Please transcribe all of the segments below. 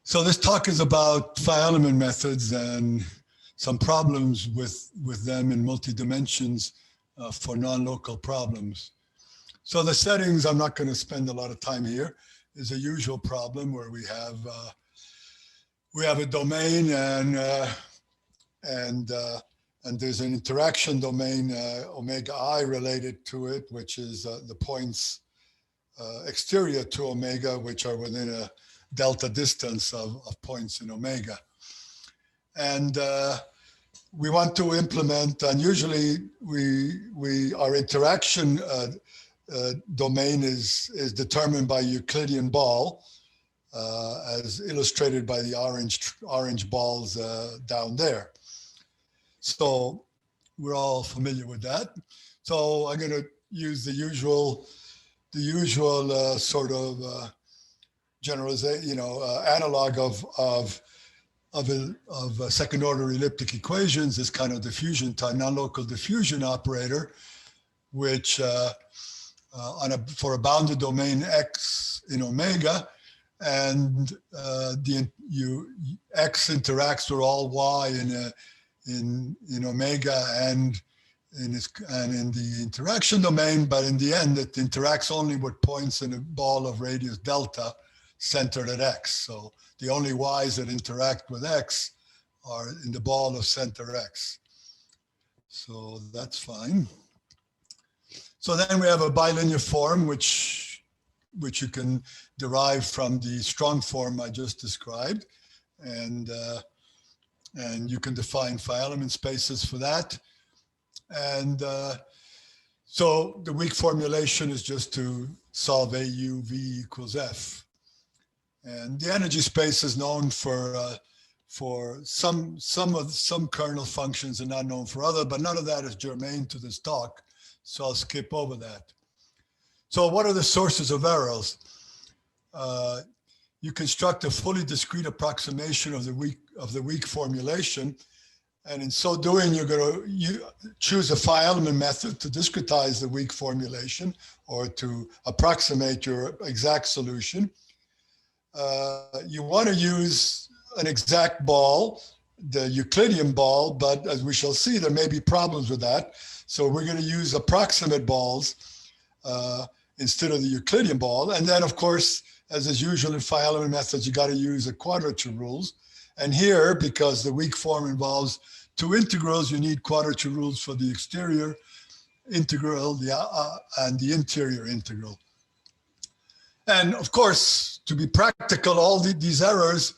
So this talk is about Fileman methods and some problems with them in multi-dimensions for non-local problems. So the settings, I'm not going to spend a lot of time here, is a usual problem where we have a domain and there's an interaction domain omega I related to it, which is the points exterior to omega, which are within a delta distance of points in omega. And we want to implement, and usually our interaction domain is determined by Euclidean ball, as illustrated by the orange balls down there. So we're all familiar with that. So I'm going to use the usual sort of generalization, analog of second order elliptic equations is kind of diffusion type, non-local diffusion operator, which for a bounded domain X in omega, and X interacts with all Y in omega and in the interaction domain, but in the end it interacts only with points in a ball of radius delta centered at X. So the only Y's that interact with X are in the ball of center X. So that's fine. So then we have a bilinear form, which you can derive from the strong form I just described. And you can define Fileman spaces for that. And so the weak formulation is just to solve AU V equals F. And the energy space is known for some kernel functions and not known for other, but none of that is germane to this talk. So I'll skip over that. So what are the sources of errors? You construct a fully discrete approximation of the weak formulation. And in so doing, you choose a Fileman method to discretize the weak formulation or to approximate your exact solution. You want to use an exact ball, the Euclidean ball, but as we shall see, there may be problems with that. So we're going to use approximate balls instead of the Euclidean ball. And then, of course, as is usual in Fileman methods, you got to use the quadrature rules. And here, because the weak form involves two integrals, you need quadrature rules for the exterior integral and the interior integral. And of course, to be practical, all these errors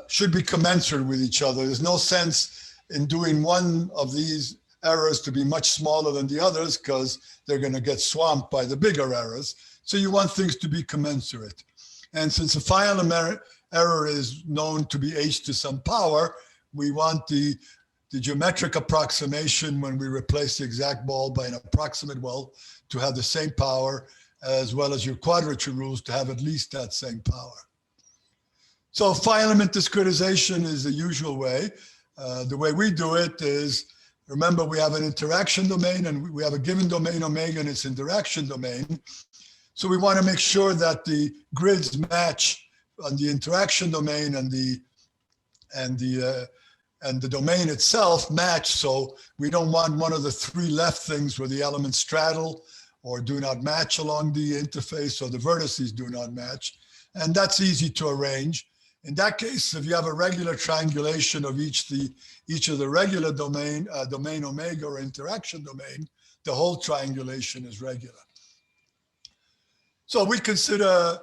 should be commensurate with each other. There's no sense in doing one of these errors to be much smaller than the others because they're going to get swamped by the bigger errors. So you want things to be commensurate. And since a Fileman error is known to be h to some power, we want the geometric approximation when we replace the exact ball by an approximate well to have the same power, as well as your quadrature rules to have at least that same power. So Filament discretization is the usual way. The way we do it is, remember, we have an interaction domain and we have a given domain omega and its interaction domain. So we want to make sure that the grids match on the interaction domain and the domain itself match. So we don't want one of the three left things where the elements straddle or do not match along the interface, or the vertices do not match. And that's easy to arrange. In that case, if you have a regular triangulation of each of the regular domain omega or interaction domain, the whole triangulation is regular. So we consider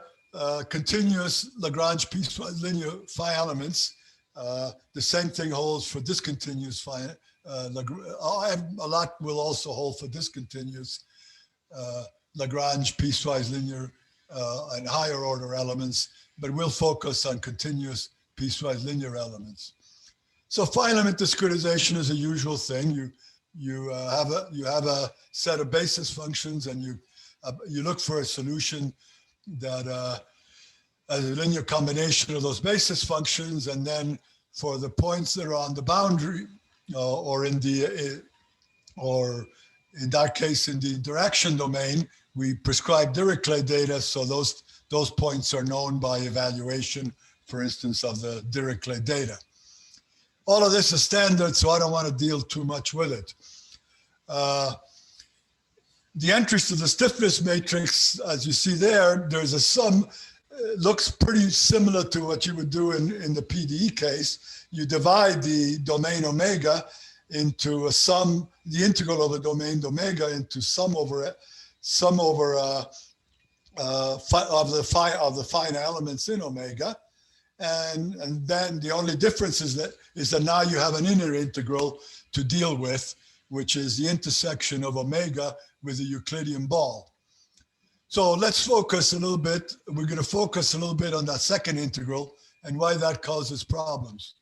continuous Lagrange piecewise linear phi elements. The same thing holds for discontinuous phi. A lot will also hold for discontinuous Lagrange piecewise linear and higher order elements, but we'll focus on continuous piecewise linear elements. So Filament discretization is a usual thing. You have a set of basis functions, and you look for a solution that as a linear combination of those basis functions, and then for the points that are on the boundary, or in that case in the interaction domain, we prescribe Dirichlet data, so those points are known by evaluation, for instance, of the Dirichlet data. All of this is standard, so I don't want to deal too much with it. The entries to the stiffness matrix, as you see there, there's a sum, looks pretty similar to what you would do in the PDE case. You divide the domain omega into a sum, the integral of the domain omega into sum over of the fine elements in omega. And then the only difference is that now you have an inner integral to deal with, which is the intersection of omega with the Euclidean ball. So let's focus a little bit. We're going to focus a little bit on that second integral and why that causes problems.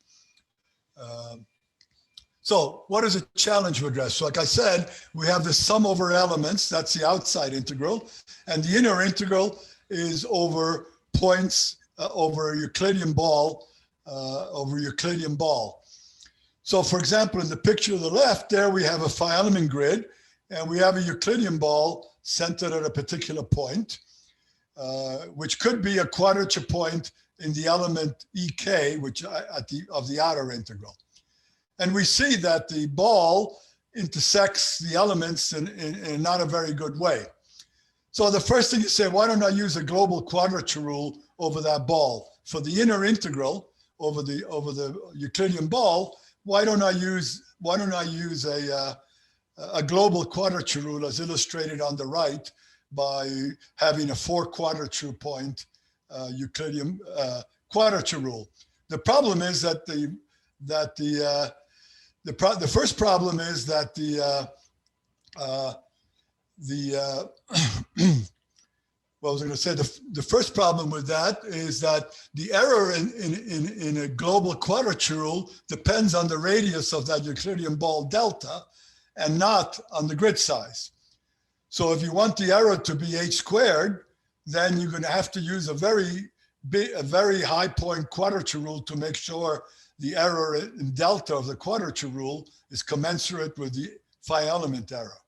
So what is a challenge we address? So like I said, we have the sum over elements. That's the outside integral. And the inner integral is over points over a Euclidean ball, So for example, in the picture to the left there, we have a phi element grid, and we have a Euclidean ball centered at a particular point, which could be a quadrature point in the element EK, which of the outer integral. And we see that the ball intersects the elements in not a very good way. So the first thing you say, why don't I use a global quadrature rule over that ball? For the inner integral over the Euclidean ball, why don't I use a global quadrature rule as illustrated on the right by having a 4 quadrature point Euclidean quadrature rule? The problem is that the first problem is that well, I was going to say the first problem with that is that the error in a global quadrature rule depends on the radius of that Euclidean ball delta and not on the grid size. So if you want the error to be h squared, then you're going to have to use a very high point quadrature rule to make sure the error in delta of the quadrature rule is commensurate with the phi element error.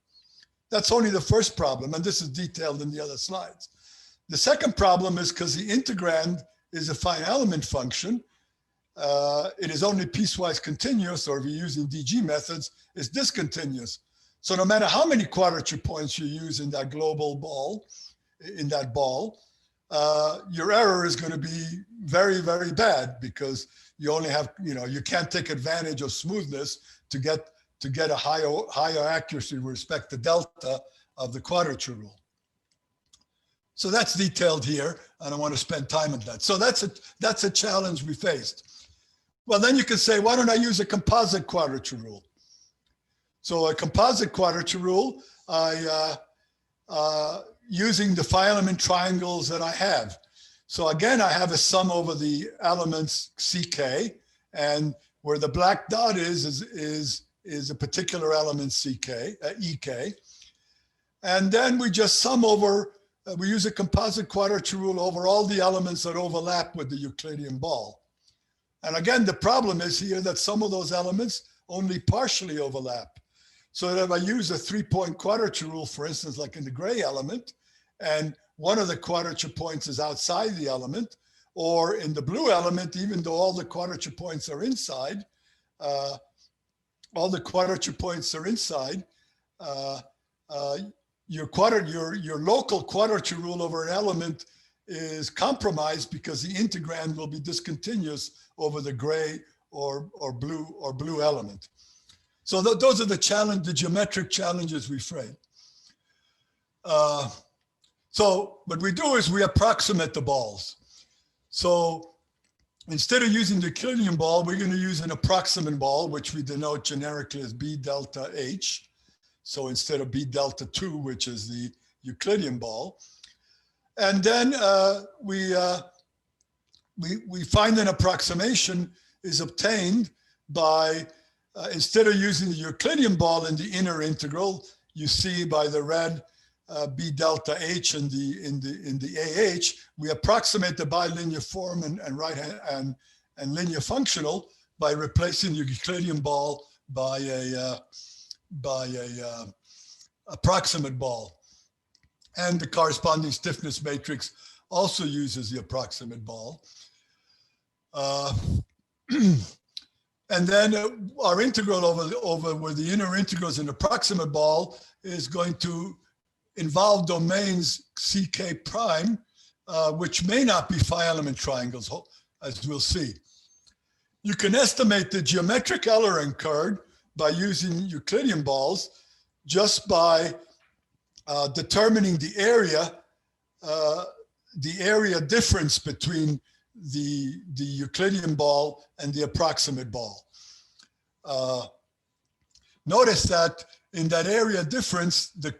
That's only the first problem, and this is detailed in the other slides. The second problem is because the integrand is a fine element function, it is only piecewise continuous, or if you're using DG methods, it's discontinuous. So no matter how many quadrature points you use in that global ball, your error is going to be very, very bad because you only have, you can't take advantage of smoothness to get a higher accuracy with respect to delta of the quadrature rule. So that's detailed here. I don't want to spend time on that. So that's a challenge we faced. Well, then you can say, why don't I use a composite quadrature rule? So a composite quadrature rule, using the phi element triangles that I have. So again, I have a sum over the elements CK, and where the black dot is a particular element CK, EK. And then we just sum over, we use a composite quadrature rule over all the elements that overlap with the Euclidean ball. And again, the problem is here that some of those elements only partially overlap. So that if I use a 3-point quadrature rule, for instance, like in the gray element, and one of the quadrature points is outside the element, or in the blue element, even though all the quadrature points are inside, your local quadrature rule over an element is compromised because the integrand will be discontinuous over the gray or blue element. So those are the geometric challenges we frame. So what we do is we approximate the balls. So instead of using the Euclidean ball, we're going to use an approximate ball, which we denote generically as B delta H. So instead of B delta 2, which is the Euclidean ball. And then we find an approximation is obtained by, instead of using the Euclidean ball in the inner integral, you see by the red B delta H in the AH, we approximate the bilinear form and linear functional by replacing the Euclidean ball by a approximate ball. And the corresponding stiffness matrix also uses the approximate ball. And then our integral over where the inner integrals in the approximate ball is going to involve domains ck prime, which may not be phi element triangles, as we'll see. You can estimate the geometric error incurred by using Euclidean balls just by determining the area difference between the Euclidean ball and the approximate ball. Notice that in that area difference, the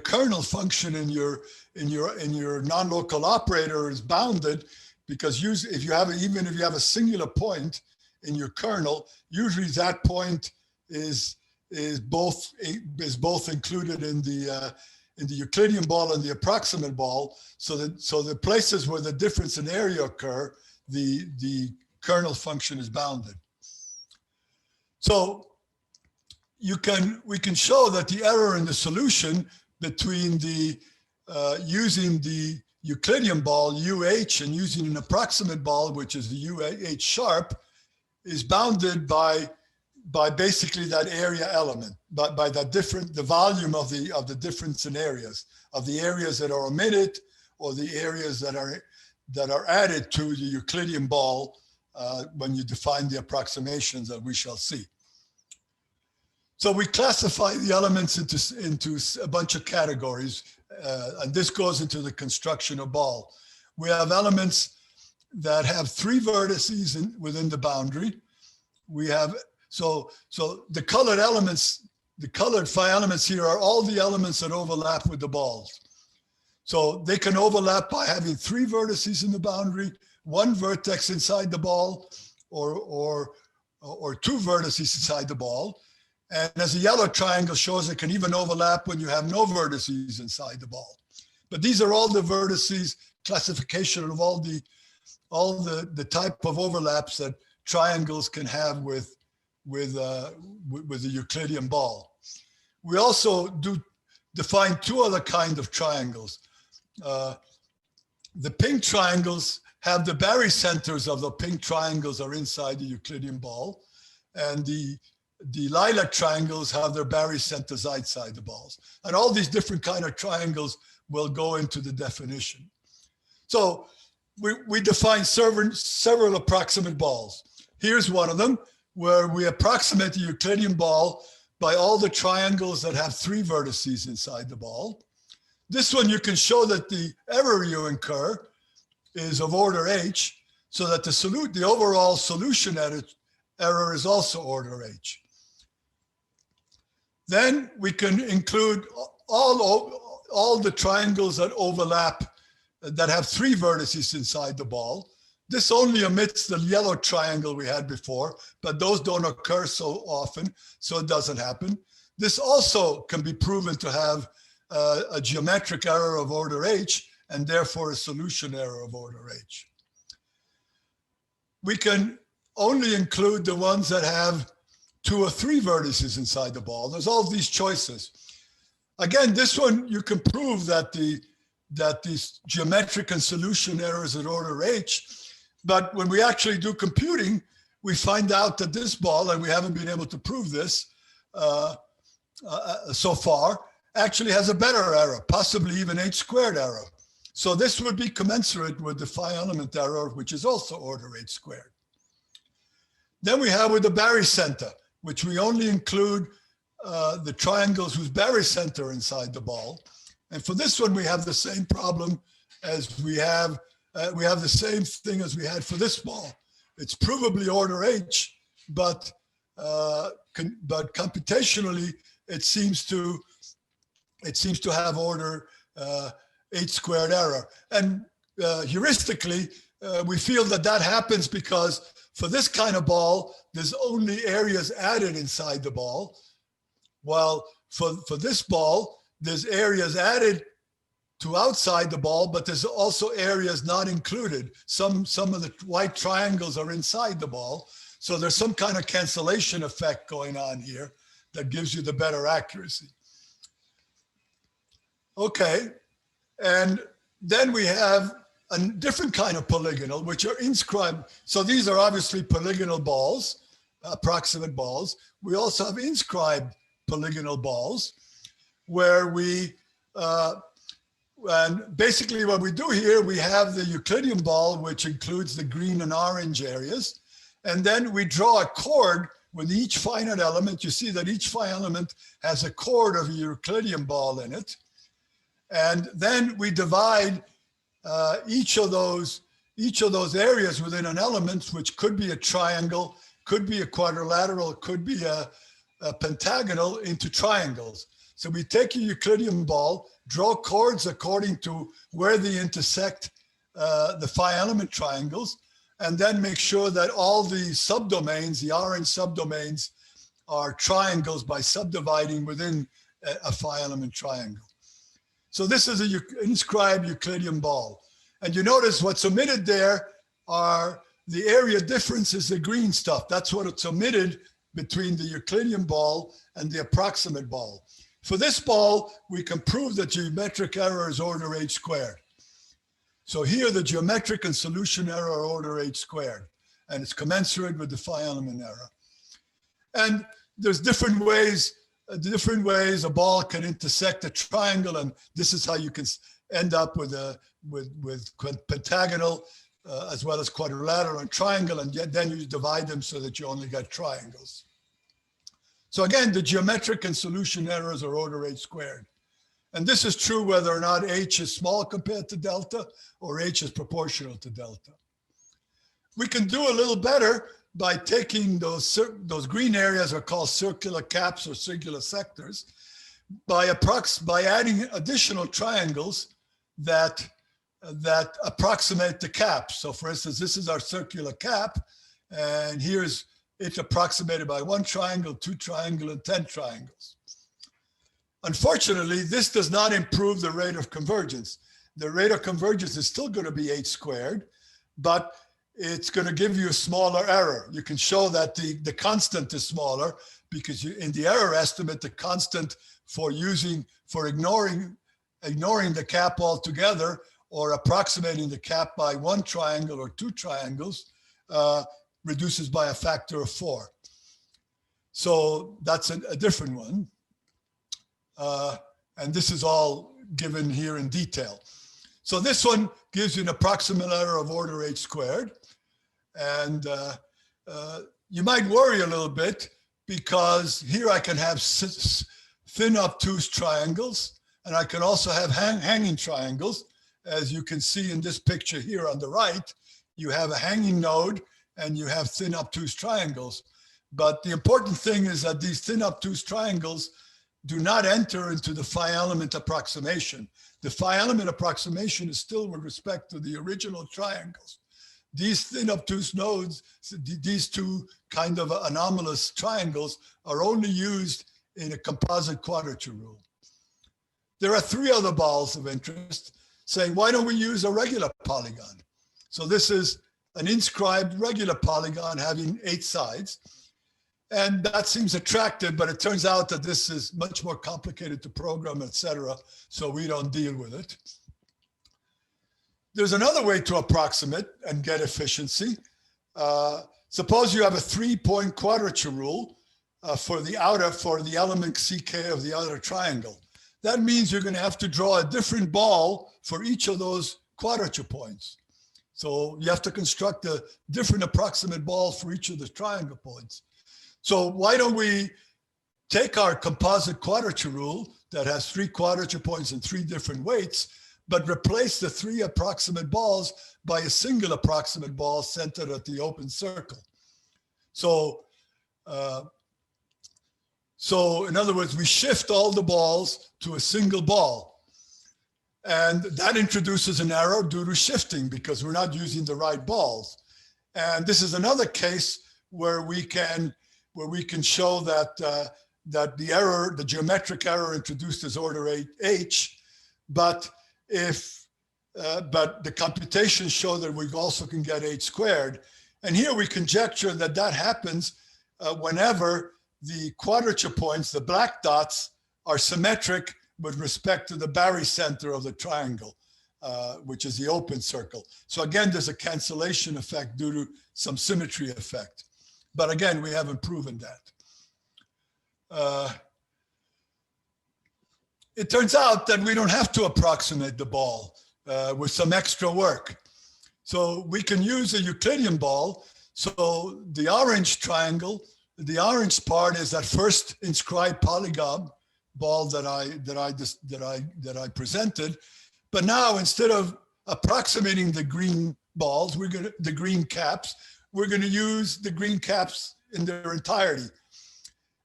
kernel function in your non-local operator is bounded, because even if you have a singular point in your kernel, usually that point is both included in the Euclidean ball and the approximate ball, so the places where the difference in area occur, the kernel function is bounded. So we can show that the error in the solution between using the Euclidean ball UH and using an approximate ball, which is the UH sharp, is bounded by basically that area element, by the volume of the difference in areas, of the areas that are omitted or the areas that are added to the Euclidean ball when you define the approximations that we shall see. So we classify the elements into a bunch of categories, and this goes into the construction of ball. We have elements that have 3 vertices within the boundary. We have So the colored elements, the colored phi elements here are all the elements that overlap with the balls. So they can overlap by having 3 vertices in the boundary, 1 vertex inside the ball, or 2 vertices inside the ball. And as the yellow triangle shows, it can even overlap when you have no vertices inside the ball. But these are all the vertices classification of all the type of overlaps that triangles can have with the Euclidean ball. We also define 2 other kinds of triangles. The pink triangles have the barycenters of the pink triangles are inside the Euclidean ball, and the lilac triangles have their barycenters outside the balls. And all these different kind of triangles will go into the definition. So we define several approximate balls. Here's one of them, where we approximate the Euclidean ball by all the triangles that have 3 vertices inside the ball. This one, you can show that the error you incur is of order h, so that the overall solution error is also order h. Then we can include all the triangles that overlap, that have 3 vertices inside the ball. This only omits the yellow triangle we had before, but those don't occur so often, so it doesn't happen. This also can be proven to have a geometric error of order h, and therefore a solution error of order h. We can only include the ones that have 2 or 3 vertices inside the ball. There's all these choices. Again, this one, you can prove that these geometric and solution errors at order h, but when we actually do computing, we find out that this ball, and we haven't been able to prove this so far, actually has a better error, possibly even h² error. So this would be commensurate with the phi element error, which is also order h². Then we have with the barycenter, which we only include the triangles whose barycenter inside the ball. And for this one, we have the same problem as we have the same thing as we had for this ball. It's provably order h, but computationally, it seems to have order h² error. And heuristically, we feel that happens because for this kind of ball, there's only areas added inside the ball, while for this ball, there's areas added to outside the ball, but there's also areas not included. Some of the white triangles are inside the ball. So there's some kind of cancellation effect going on here that gives you the better accuracy. Okay, And then we have a different kind of polygonal, which are inscribed. So these are obviously polygonal balls, approximate balls. We also have inscribed polygonal balls, where we, and basically what we do here, we have the Euclidean ball, which includes the green and orange areas. And then we draw a chord with each finite element. You see that each finite element has a chord of a Euclidean ball in it. And then we divide each of those areas within an element, which could be a triangle, could be a quadrilateral, could be a pentagonal, into triangles. So we take a Euclidean ball, draw chords according to where they intersect the phi element triangles, and then make sure that all the subdomains, the orange subdomains, are triangles by subdividing within a phi element triangle. So this is an inscribed Euclidean ball. And you notice what's omitted there are the area differences, the green stuff. That's what's omitted between the Euclidean ball and the approximate ball. For this ball, we can prove that geometric error is order h squared. So here the geometric and solution error are order h squared, and it's commensurate with the phi element error. And there's different ways a ball can intersect a triangle, and this is how you can end up with pentagonal as well as quadrilateral and triangle, and yet then you divide them so that you only get triangles. So again, the geometric and solution errors are order h squared. And this is true whether or not h is small compared to delta or h is proportional to delta. We can do a little better by taking those green areas are called circular caps or circular sectors, by adding additional triangles that approximate the caps. So for instance, this is our circular cap, and here's it's approximated by 1 triangle, 2 triangle, and 10 triangles. Unfortunately, this does not improve the rate of convergence. The rate of convergence is still going to be h squared, but it's going to give you a smaller error. You can show that the constant is smaller because in the error estimate, the constant for ignoring the cap altogether or approximating the cap by 1 triangle or 2 triangles reduces by a factor of 4. So that's a different one. And this is all given here in detail. So this one gives you an approximate error of order h squared. And you might worry a little bit because here I can have thin obtuse triangles, and I can also have hanging triangles. As you can see in this picture here on the right, you have a hanging node and you have thin obtuse triangles. But the important thing is that these thin obtuse triangles do not enter into the phi element approximation. The phi element approximation is still with respect to the original triangles. These thin obtuse nodes, these two kind of anomalous triangles, are only used in a composite quadrature rule. There are 3 other balls of interest saying, why don't we use a regular polygon? So this is an inscribed regular polygon having 8 sides. And that seems attractive, but it turns out that this is much more complicated to program, etc. So we don't deal with it. There's another way to approximate and get efficiency. Suppose you have a 3-point quadrature rule for the element ck of the outer triangle. That means you're going to have to draw a different ball for each of those quadrature points. So you have to construct a different approximate ball for each of the triangle points. So why don't we take our composite quadrature rule that has 3 quadrature points and 3 different weights, but replace the 3 approximate balls by a single approximate ball centered at the open circle. So in other words, we shift all the balls to a single ball. And that introduces an error due to shifting because we're not using the right balls. And this is another case where we can show that the geometric error introduced is order h, but the computations show that we also can get h squared. And here we conjecture that happens whenever the quadrature points, the black dots, are symmetric with respect to the barycenter of the triangle, which is the open circle. So again, there's a cancellation effect due to some symmetry effect. But again, we haven't proven that. It turns out that we don't have to approximate the ball with some extra work. So we can use a Euclidean ball. So the orange triangle, the orange part is that first inscribed polygon ball that I presented. But now instead of approximating the green balls, the green caps, we're going to use the green caps in their entirety.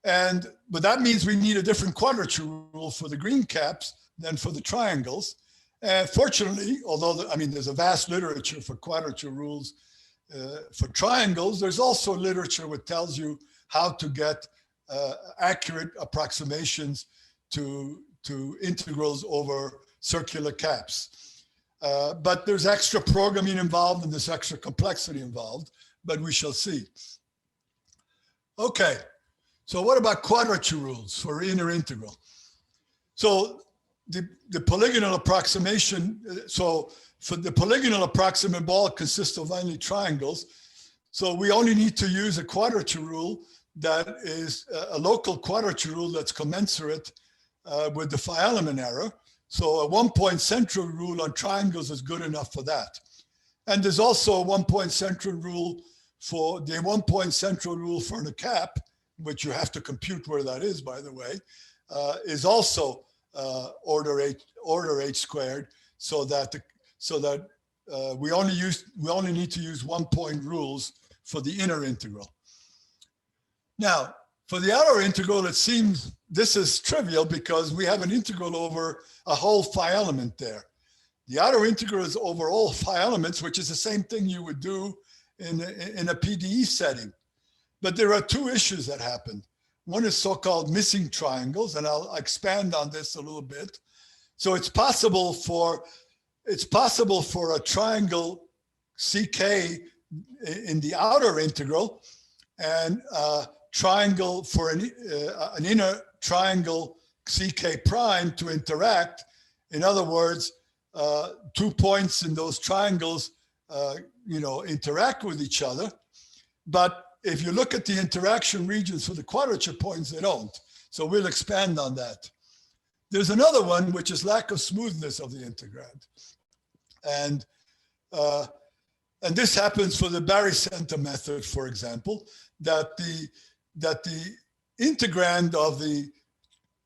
But that means we need a different quadrature rule for the green caps than for the triangles. And fortunately, although there's a vast literature for quadrature rules for triangles, there's also literature which tells you how to get accurate approximations to integrals over circular caps. But there's extra programming involved and there's extra complexity involved, but we shall see. Okay, so what about quadrature rules for inner integral? So the polygonal approximation, so for the polygonal approximate ball consists of only triangles. So we only need to use a quadrature rule that is a local quadrature rule that's commensurate with the Fileman error. So a 1-point central rule on triangles is good enough for that. And there's also a 1-point central rule for the 1-point central rule for the cap, which you have to compute where that is, by the way, is also order h squared, so that we only need to use 1-point rules for the inner integral. Now, for the outer integral, it seems this is trivial because we have an integral over a whole phi element there. The outer integral is over all phi elements, which is the same thing you would do in a PDE setting. But there are two issues that happen. One is so-called missing triangles, and I'll expand on this a little bit. So it's possible for a triangle CK in the outer integral and triangle for an inner triangle CK prime to interact. In other words, 2 points in those triangles, interact with each other. But if you look at the interaction regions for the quadrature points, they don't. So we'll expand on that. There's another one, which is lack of smoothness of the integrand. And this happens for the barycenter method, for example, that the integrand of the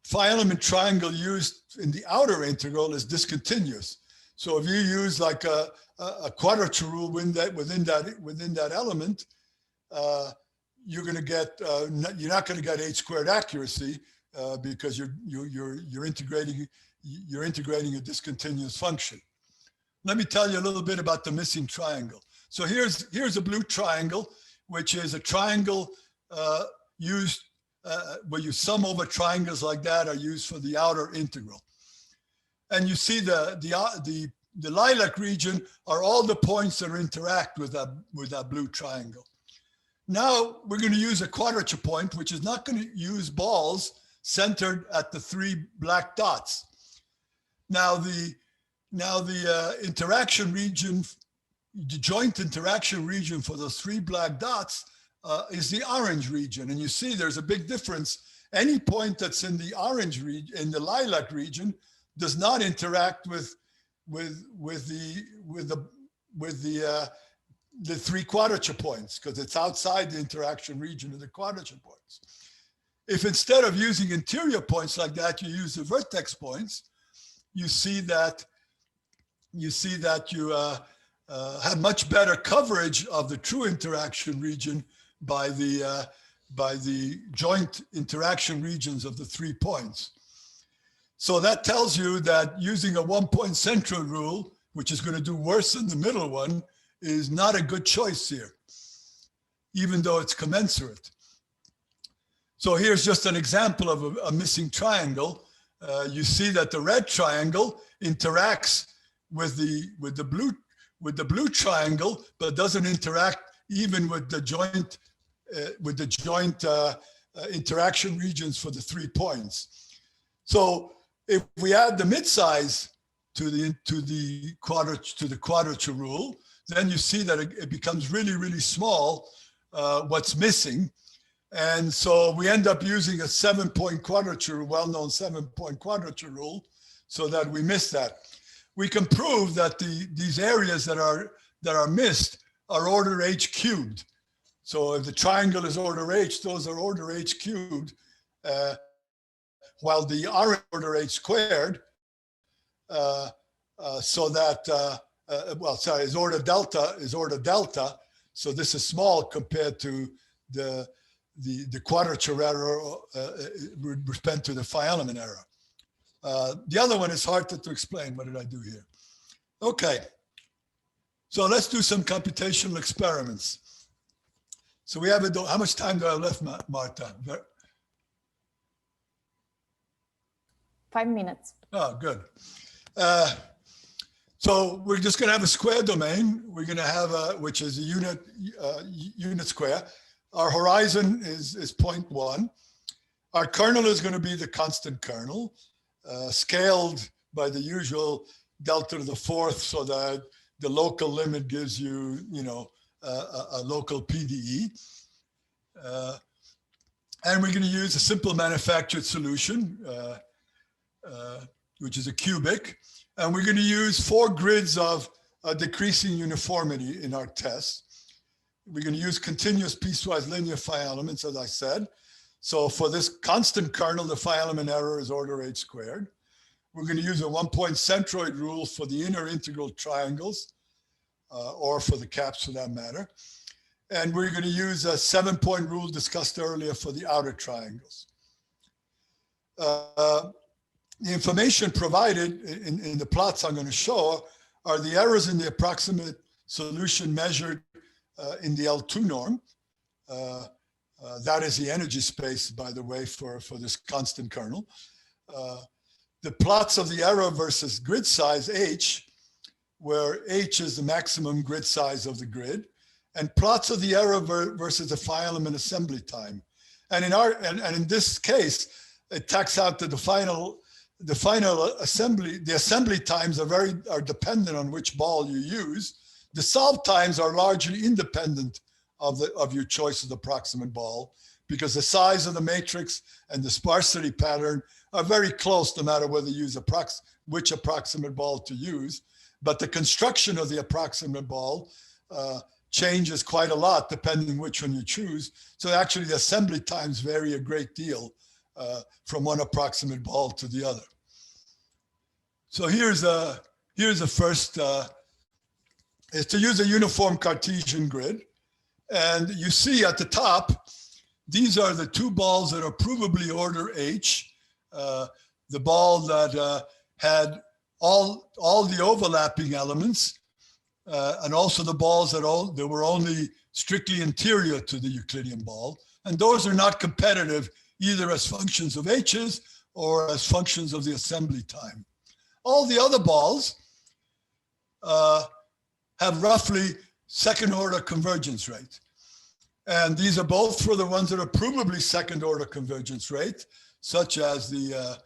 phi element triangle used in the outer integral is discontinuous. So if you use like a quadrature rule within that element, you're going to get you're not going to get h squared accuracy because you're integrating a discontinuous function. Let me tell you a little bit about the missing triangle. So here's a blue triangle, which is a triangle used where you sum over triangles like that are used for the outer integral. And you see the lilac region are all the points that interact with that blue triangle. Now we're going to use a quadrature point, which is not going to use balls centered at the 3 black dots. Now the interaction region, the joint interaction region for those 3 black dots is the orange region. And you see there's a big difference. Any point that's in the orange region, in the lilac region, does not interact with the 3 quadrature points because it's outside the interaction region of the quadrature points. If instead of using interior points like that, you use the vertex points, you see that you have much better coverage of the true interaction region by the joint interaction regions of the 3 points. So that tells you that using a 1-point central rule, which is going to do worse than the middle one, is not a good choice here, even though it's commensurate. So here's just an example of a missing triangle. You see that the red triangle interacts with the blue triangle, but doesn't interact even with the joint interaction regions for the 3 points. So if we add the midsize to the quadrature rule, then you see that it becomes really, really small, what's missing. And so we end up using a 7-point quadrature, well-known 7-point quadrature rule, so that we miss that. We can prove that these areas that are missed are order h cubed. So if the triangle is order h, those are order h cubed, while the are order h squared, so that, is order delta. So this is small compared to the quadrature error with respect to the phi element error. The other one is harder to explain. What did I do here? Okay. So let's do some computational experiments. So we have how much time do I have left, Marta? 5 minutes. Oh, good. So we're just going to have a square domain. We're going to have which is a unit square. Our horizon is 0.1. Our kernel is going to be the constant kernel, scaled by the usual delta to the fourth, so that the local limit gives you, a local PDE. And we're going to use a simple manufactured solution, which is a cubic. And we're going to use 4 grids of decreasing uniformity in our test. We're going to use continuous piecewise linear phi elements, as I said. So for this constant kernel, the phi element error is order h squared. We're going to use a 1-point centroid rule for the inner integral triangles, or for the caps for that matter. And we're going to use a 7-point rule discussed earlier for the outer triangles. The information provided in the plots I'm going to show are the errors in the approximate solution measured in the L2 norm. That is the energy space, by the way, for this constant kernel. The plots of the error versus grid size H, where H is the maximum grid size of the grid, and plots of the error versus the phi element assembly time. And in this case, it takes out that the final assembly, the assembly times are dependent on which ball you use. The solve times are largely independent of your choice of the approximate ball, because the size of the matrix and the sparsity pattern are very close, no matter whether you use which approximate ball to use. But the construction of the approximate ball changes quite a lot depending which one you choose. So actually the assembly times vary a great deal from one approximate ball to the other. So here's the first, is to use a uniform Cartesian grid. And you see at the top, these are the 2 balls that are provably order H. The ball that had all the overlapping elements, and also the balls that were only strictly interior to the Euclidean ball. And those are not competitive either as functions of H's or as functions of the assembly time. All the other balls have roughly second order convergence rate. And these are both for the ones that are provably second order convergence rate, such as the,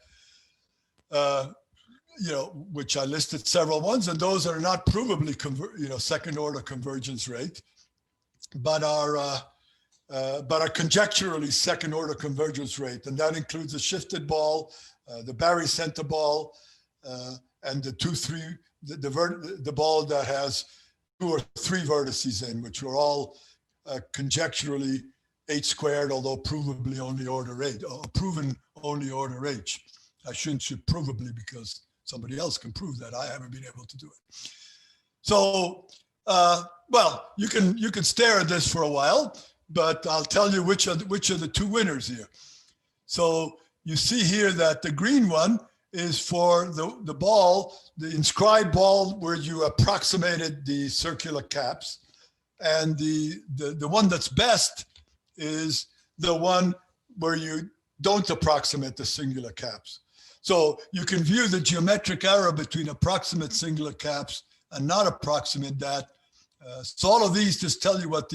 which I listed several ones, and those are not provably, second order convergence rate, but are conjecturally second order convergence rate. And that includes the shifted ball, the barycenter ball, and the ball that has 2 or 3 vertices in, which were all conjecturally H squared, although provably only order H, or proven only order H. I shouldn't say provably because somebody else can prove that. I haven't been able to do it. So, well, you can stare at this for a while, but I'll tell you which are the 2 winners here. So you see here that the green one is for the ball, the inscribed ball where you approximated the circular caps. And the one that's best is the one where you don't approximate the singular caps. So you can view the geometric error between approximate singular caps and not approximate that. So all of these just tell you what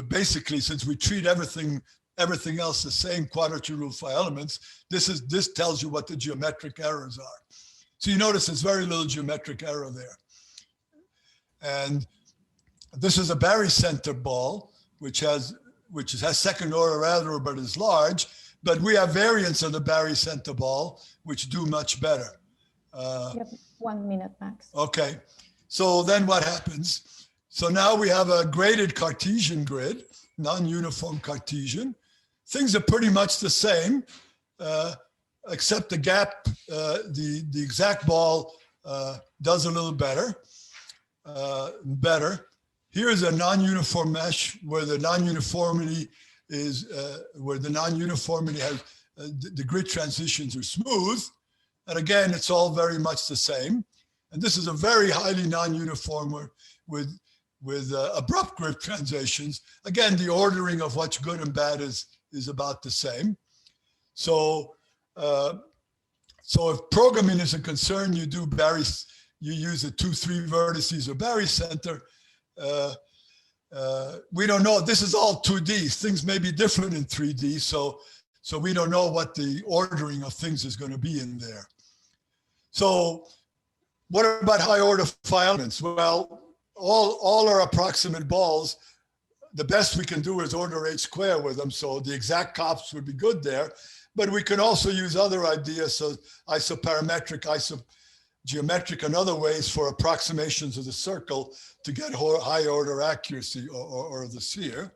basically, since we treat everything everything else the same quadrature rule for elements. This tells you what the geometric errors are. So you notice there's very little geometric error there. And this is a barycenter ball, which has second order error, but is large. But we have variants of the barycenter ball, which do much better. You have 1 minute max. Okay, so then what happens? So now we have a graded Cartesian grid, non-uniform Cartesian. Things are pretty much the same, except the gap, the exact ball does a little better. Here's a non-uniform mesh where the non-uniformity is, has, the grid transitions are smooth. And again, it's all very much the same. And this is a very highly non-uniform with abrupt grid transitions. Again, the ordering of what's good and bad is about the same. So, so if programming is a concern, you use the 2-3 vertices of barycenter. We don't know. This is all 2D. Things may be different in 3D. So we don't know what the ordering of things is going to be in there. So what about high order phi elements? Well, all our approximate balls, the best we can do is order h squared with them. So the exact cops would be good there, but we can also use other ideas, so isoparametric, isogeometric, and other ways for approximations of the circle to get high order accuracy or the sphere.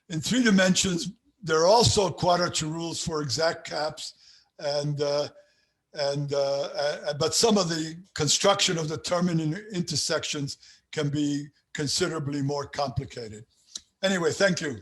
In 3 dimensions, there are also quadrature rules for exact caps, but some of the construction of the terminal intersections can be considerably more complicated. Anyway, thank you.